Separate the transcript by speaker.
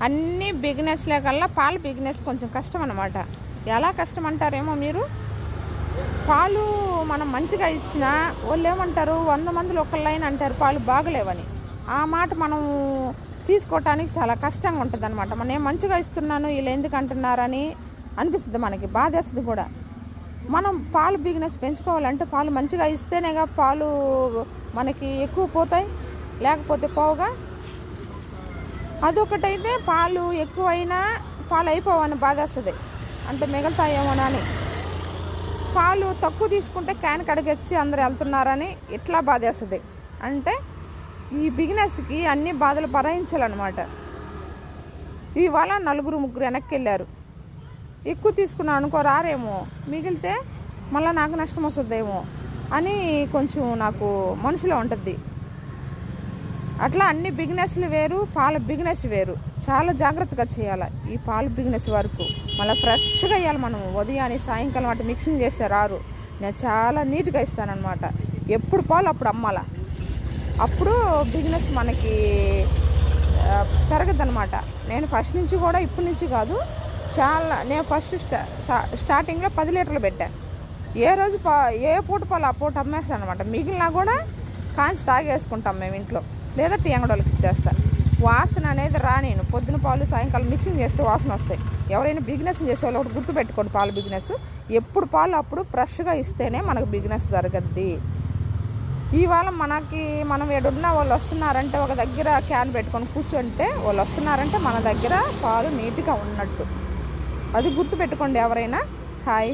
Speaker 1: అన్ని బిజినెస్లే కల్లా పాల బిజినెస్ కొంచెం కష్టం అన్నమాట. ఎలా కష్టం అంటారేమో మీరు. పాలు మనం మంచిగా ఇచ్చినా వాళ్ళు ఏమంటారు, 100 మందిలో ఒకళ్ళైనా అంటారు పాలు బాగలేవని. ఆ మాట మనం తీసుకోవటానికి చాలా కష్టంగా ఉంటుంది అనమాట. మనం ఏం మంచిగా ఇస్తున్నాను వీళ్ళు ఎందుకు అంటున్నారని అనిపిస్తుంది, మనకి బాధేస్తుంది కూడా. మనం పాలు బిజినెస్ పెంచుకోవాలంటే పాలు మంచిగా ఇస్తేనేగా పాలు మనకి ఎక్కువ పోతాయి, లేకపోతే పోవుగా. అదొకటైతే పాలు ఎక్కువైనా పాలు అయిపోవని బాధేస్తుంది, అంటే మిగులుతాయేమోనని. పాలు తక్కువ తీసుకుంటే క్యాన్ కడిగొచ్చి అందరు వెళ్తున్నారని ఇట్లా బాధేస్తుంది. అంటే ఈ బిజినెస్కి అన్ని బాధలు భరించాలన్నమాట. ఇవాళ 4-3 వెనక్కి వెళ్ళారు. ఎక్కువ తీసుకున్నాను అనుకో రారేమో, మిగిలితే మళ్ళీ నాకు నష్టం వస్తుందేమో అని కొంచెం నాకు మనసులో ఉంటుంది. అట్లా అన్ని బిజినెస్లు వేరు, పాల బిజినెస్ వేరు. చాలా జాగ్రత్తగా చేయాలి ఈ పాల బిజినెస్ వరకు. మళ్ళీ ఫ్రెష్గా వేయాలి మనం. ఉదయాన్ని సాయంకాలం అటు మిక్సింగ్ చేస్తే రారు. నేను చాలా నీట్గా ఇస్తానన్నమాట. ఎప్పుడు పాలు అప్పుడు అమ్మాల, అప్పుడు బిజినెస్ మనకి పెరగదు అనమాట. నేను ఫస్ట్ నుంచి కూడా ఇప్పటి నుంచి కాదు, నేను ఫస్ట్ స్టార్టింగ్లో 10 లీటర్లు పెట్టాను. ఏ పూట పాలు ఆ పూట అమ్మేస్తాను అనమాట. మిగిలినా కూడా కాంచి తాగేసుకుంటాం మేము ఇంట్లో, లేదా టీ అంగడోళ్ళకి ఇచ్చేస్తా. వాసన అనేది నేను పొద్దున పాలు సాయంకాలం మిక్సింగ్ చేస్తే వాసన వస్తాయి. ఎవరైనా బిజినెస్ చేసే వాళ్ళు ఒకటి గుర్తుపెట్టుకోండి, పాల బిజినెస్ ఎప్పుడు పాలు అప్పుడు ఫ్రెష్గా ఇస్తేనే మనకు బిజినెస్ జరగద్ది. ఇవాళ మనం ఏడున్న వాళ్ళు వస్తున్నారంటే ఒక దగ్గర క్యాన్ పెట్టుకొని కూర్చుంటే వాళ్ళు వస్తున్నారంటే మన దగ్గర పాలు నీట్గా ఉన్నట్టు. అది గుర్తుపెట్టుకోండి ఎవరైనా. హాయ్.